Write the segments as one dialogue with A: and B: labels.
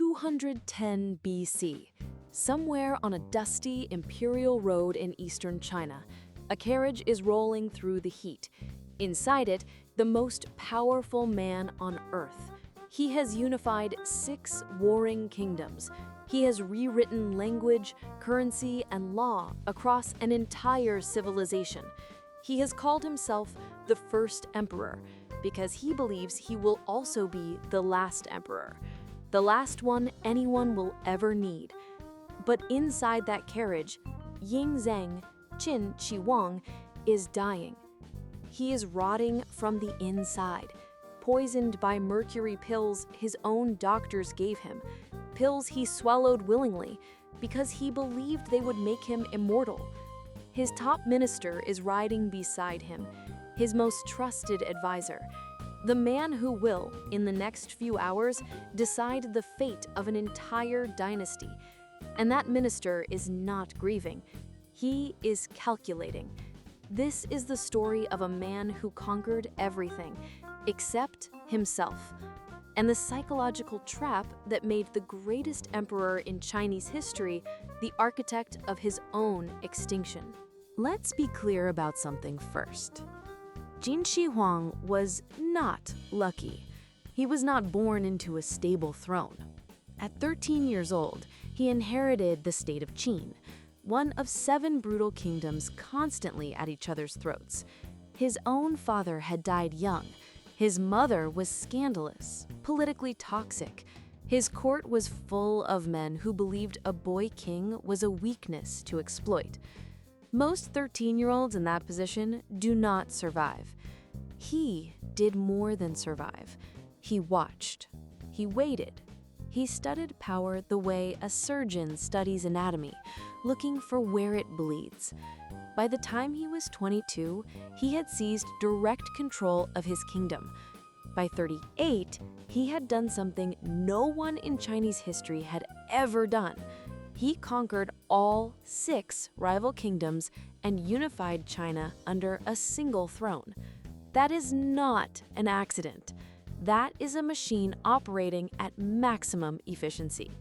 A: 210 BC. Somewhere on a dusty imperial road in eastern China, a carriage is rolling through the heat. Inside it, the most powerful man on earth. He has unified 6 warring kingdoms. He has rewritten language, currency, and law across an entire civilization. He has called himself the first emperor because he believes he will also be the last emperor, the last one anyone will ever need. But inside that carriage, Ying Zheng, Qin Shi Huang, is dying. He is rotting from the inside, poisoned by mercury pills his own doctors gave him, pills he swallowed willingly because he believed they would make him immortal. His top minister is riding beside him, his most trusted advisor, the man who will, in the next few hours, decide the fate of an entire dynasty. And that minister is not grieving. He is calculating. This is the story of a man who conquered everything, except himself, and the psychological trap that made the greatest emperor in Chinese history the architect of his own extinction. Let's be clear about something first. Qin Shi Huang was not lucky. He was not born into a stable throne. At 13 years old, he inherited the state of Qin, one of 7 brutal kingdoms constantly at each other's throats. His own father had died young. His mother was scandalous, politically toxic. His court was full of men who believed a boy king was a weakness to exploit. Most 13-year-olds in that position do not survive. He did more than survive. He watched. He waited. He studied power the way a surgeon studies anatomy, looking for where it bleeds. By the time he was 22, he had seized direct control of his kingdom. By 38, he had done something no one in Chinese history had ever done. He conquered all 6 rival kingdoms and unified China under a single throne. That is not an accident. That is a machine operating at maximum efficiency.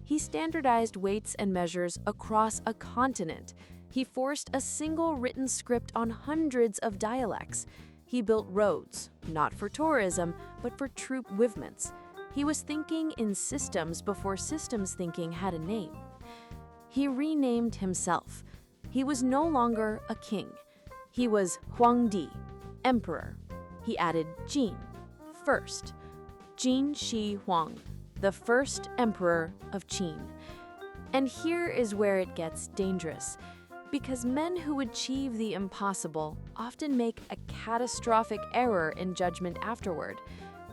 A: He standardized weights and measures across a continent. He forced a single written script on hundreds of dialects. He built roads, not for tourism, but for troop movements. He was thinking in systems before systems thinking had a name. He renamed himself. He was no longer a king. He was Huangdi, emperor. He added Jin, first. Qin Shi Huang, the first emperor of Qin. And here is where it gets dangerous, because men who achieve the impossible often make a catastrophic error in judgment afterward.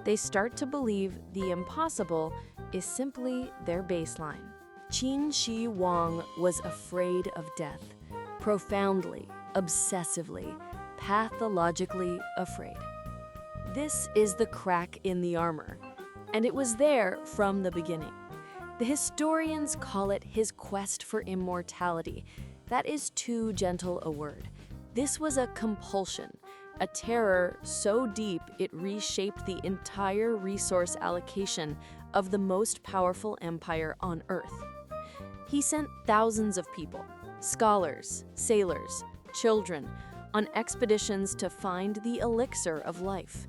A: They start to believe the impossible is simply their baseline. Qin Shi Huang was afraid of death, profoundly, obsessively, pathologically afraid. This is the crack in the armor, and it was there from the beginning. The historians call it his quest for immortality. That is too gentle a word. This was a compulsion, a terror so deep it reshaped the entire resource allocation of the most powerful empire on Earth. He sent thousands of people, scholars, sailors, children, on expeditions to find the elixir of life.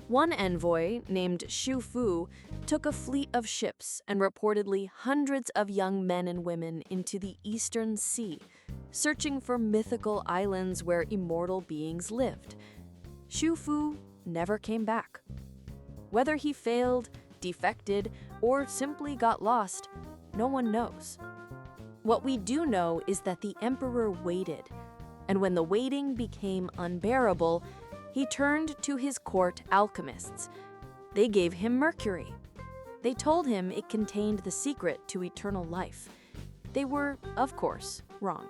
A: One envoy, named Xu Fu, took a fleet of ships and reportedly hundreds of young men and women into the Eastern Sea, searching for mythical islands where immortal beings lived. Xu Fu never came back. Whether he failed, defected, or simply got lost, no one knows. What we do know is that the emperor waited, and when the waiting became unbearable, he turned to his court alchemists. They gave him mercury. They told him it contained the secret to eternal life. They were, of course, wrong.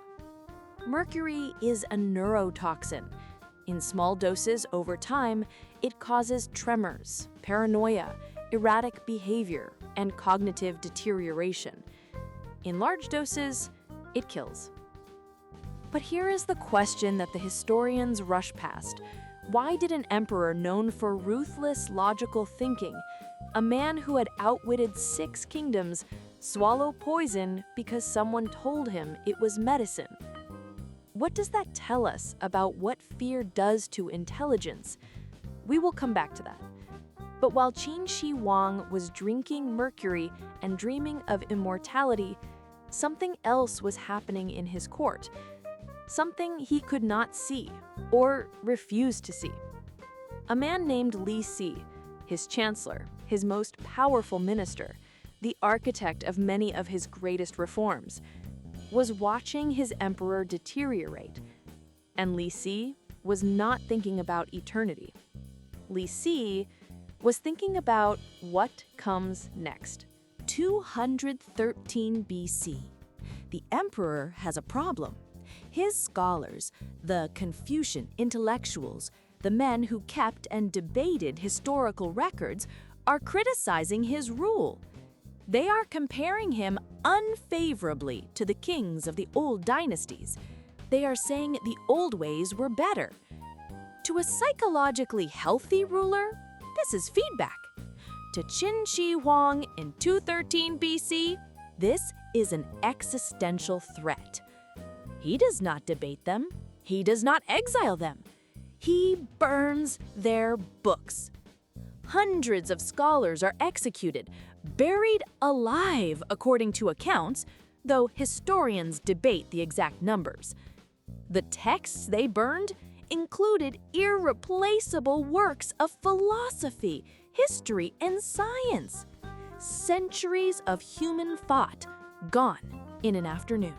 A: Mercury is a neurotoxin. In small doses over time, it causes tremors, paranoia, erratic behavior, and cognitive deterioration. In large doses, it kills. But here is the question that the historians rush past. Why did an emperor known for ruthless logical thinking a man who had outwitted 6 kingdoms, swallow poison because someone told him it was medicine. What does that tell us about what fear does to intelligence? We will come back to that. But while Qin Shi Huang was drinking mercury and dreaming of immortality, something else was happening in his court, something he could not see or refused to see. A man named Li Si, his chancellor, his most powerful minister, the architect of many of his greatest reforms, was watching his emperor deteriorate. And Li Si was not thinking about eternity. Li Si was thinking about what comes next.
B: 213 BC. The emperor has a problem. His scholars, the Confucian intellectuals, the men who kept and debated historical records, are criticizing his rule. They are comparing him unfavorably to the kings of the old dynasties. They are saying the old ways were better. To a psychologically healthy ruler, this is feedback. To Qin Shi Huang in 213 BC, this is an existential threat. He does not debate them. He does not exile them. He burns their books. Hundreds of scholars are executed, buried alive according to accounts, though historians debate the exact numbers. The texts they burned included irreplaceable works of philosophy, history, and science. Centuries of human thought gone in an afternoon.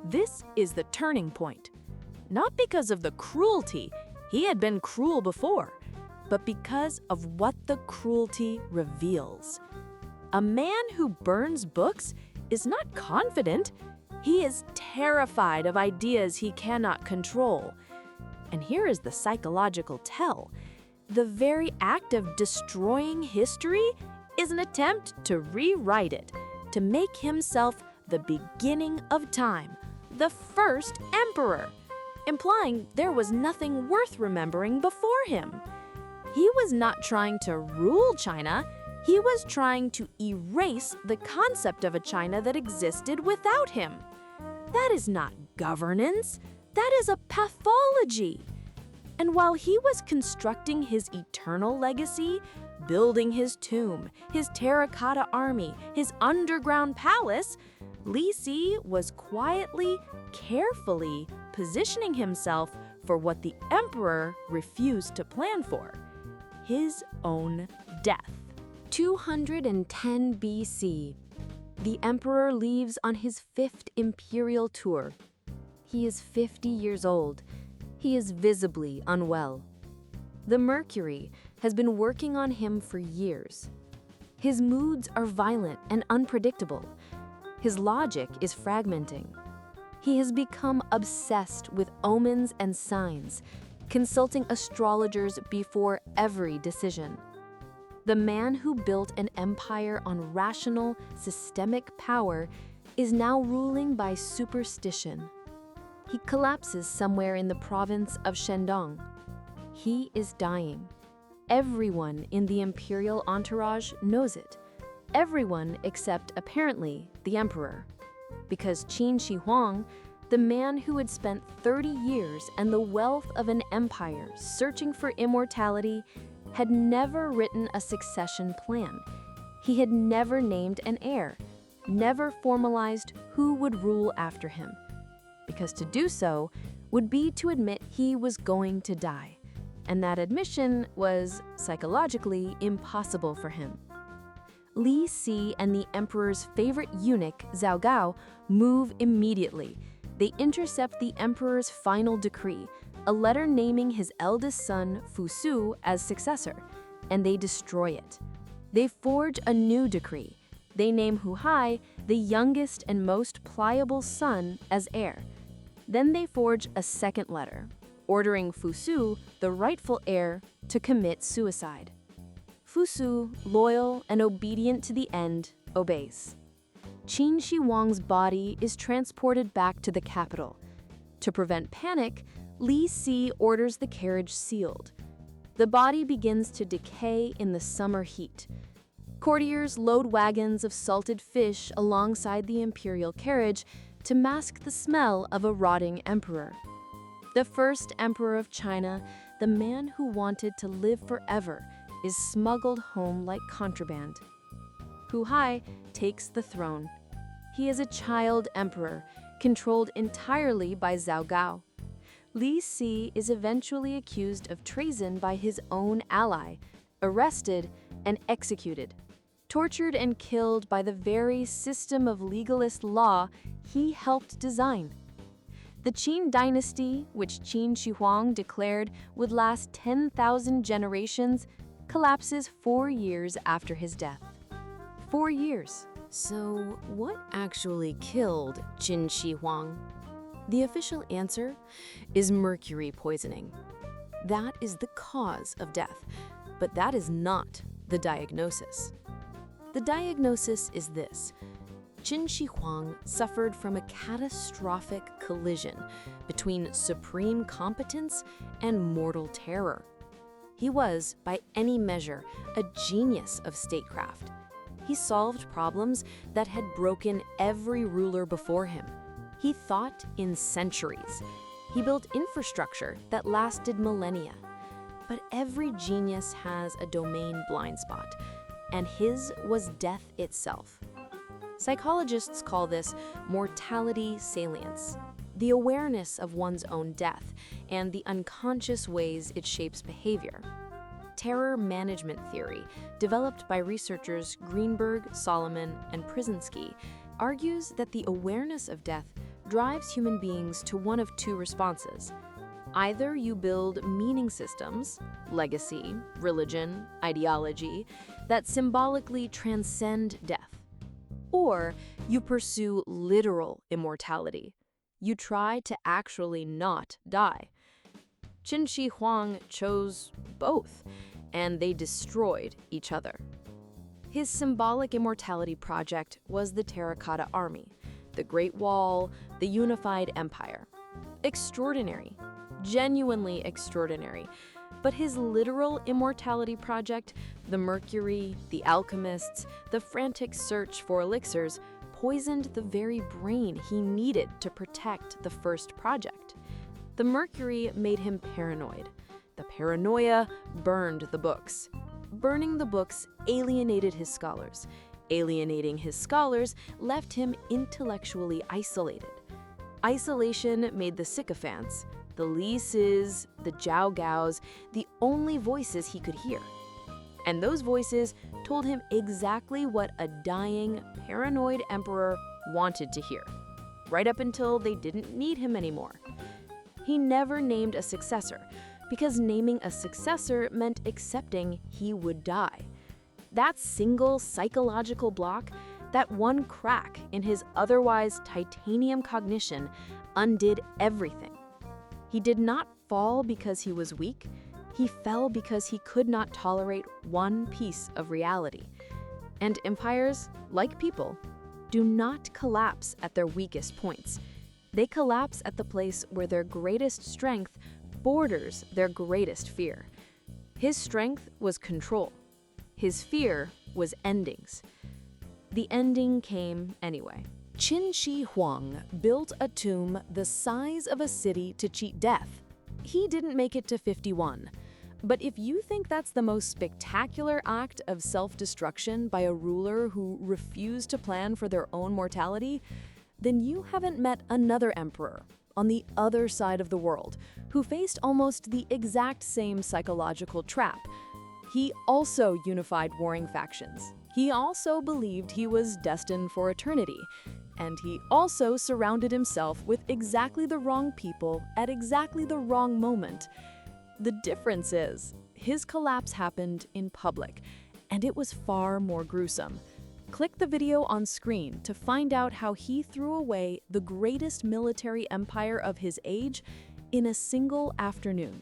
B: This is the turning point. Not because of the cruelty, he had been cruel before, but because of what the cruelty reveals. A man who burns books is not confident. He is terrified of ideas he cannot control. And here is the psychological tell. The very act of destroying history is an attempt to rewrite it, to make himself the beginning of time, the first emperor, implying there was nothing worth remembering before him. He was not trying to rule China, he was trying to erase the concept of a China that existed without him. That is not governance, that is a pathology. And while he was constructing his eternal legacy, building his tomb, his terracotta army, his underground palace, Li Si was quietly, carefully positioning himself for what the emperor refused to plan for, his own death.
A: 210 BC. The emperor leaves on his 5th imperial tour. He is 50 years old. He is visibly unwell. The mercury has been working on him for years. His moods are violent and unpredictable. His logic is fragmenting. He has become obsessed with omens and signs, consulting astrologers before every decision. The man who built an empire on rational, systemic power is now ruling by superstition. He collapses somewhere in the province of Shandong. He is dying. Everyone in the imperial entourage knows it. Everyone except, apparently, the emperor. Because Qin Shi Huang, the man who had spent 30 years and the wealth of an empire searching for immortality, had never written a succession plan. He had never named an heir, never formalized who would rule after him. Because to do so would be to admit he was going to die, and that admission was psychologically impossible for him. Li Si and the emperor's favorite eunuch, Zhao Gao, move immediately. They intercept the emperor's final decree, a letter naming his eldest son, Fu Su, as successor, and they destroy it. They forge a new decree. They name Hu Hai, the youngest and most pliable son, as heir. Then they forge a second letter, ordering Fu Su, the rightful heir, to commit suicide. Fu Su, loyal and obedient to the end, obeys. Qin Shi Huang's body is transported back to the capital. To prevent panic, Li Si orders the carriage sealed. The body begins to decay in the summer heat. Courtiers load wagons of salted fish alongside the imperial carriage to mask the smell of a rotting emperor. The first emperor of China, the man who wanted to live forever, is smuggled home like contraband. Hu Hai takes the throne. He is a child emperor, controlled entirely by Zhao Gao. Li Si is eventually accused of treason by his own ally, arrested and executed, tortured and killed by the very system of legalist law he helped design. The Qin dynasty, which Qin Shi Huang declared would last 10,000 generations, collapses 4 years after his death. 4 years. So, what actually killed Qin Shi Huang? The official answer is mercury poisoning. That is the cause of death, but that is not the diagnosis. The diagnosis is this: Qin Shi Huang suffered from a catastrophic collision between supreme competence and mortal terror. He was, by any measure, a genius of statecraft. He solved problems that had broken every ruler before him. He thought in centuries. He built infrastructure that lasted millennia. But every genius has a domain blind spot, and his was death itself. Psychologists call this mortality salience, the awareness of one's own death and the unconscious ways it shapes behavior. Terror management theory, developed by researchers Greenberg, Solomon, and Brzezinski, argues that the awareness of death drives human beings to one of two responses. Either you build meaning systems, legacy, religion, ideology, that symbolically transcend death, or you pursue literal immortality. You try to actually not die. Qin Shi Huang chose both, and they destroyed each other. His symbolic immortality project was the Terracotta Army, the Great Wall, the unified empire. Extraordinary, genuinely extraordinary. But his literal immortality project, the Mercury, the alchemists, the frantic search for elixirs, poisoned the very brain he needed to protect the first project. The Mercury made him paranoid. The paranoia burned the books. Burning the books alienated his scholars. Alienating his scholars left him intellectually isolated. Isolation made the sycophants, the Li Sis, the Zhao Gaos, the only voices he could hear. And those voices told him exactly what a dying, paranoid emperor wanted to hear, right up until they didn't need him anymore. He never named a successor, because naming a successor meant accepting he would die. That single psychological block, that one crack in his otherwise titanium cognition, undid everything. He did not fall because he was weak. He fell because he could not tolerate one piece of reality. And empires, like people, do not collapse at their weakest points. They collapse at the place where their greatest strength borders their greatest fear. His strength was control. His fear was endings. The ending came anyway. Qin Shi Huang built a tomb the size of a city to cheat death. He didn't make it to 51. But if you think that's the most spectacular act of self-destruction by a ruler who refused to plan for their own mortality, then you haven't met another emperor on the other side of the world who faced almost the exact same psychological trap. He also unified warring factions. He also believed he was destined for eternity. And he also surrounded himself with exactly the wrong people at exactly the wrong moment. The difference is, his collapse happened in public, and it was far more gruesome. Click the video on screen to find out how he threw away the greatest military empire of his age in a single afternoon.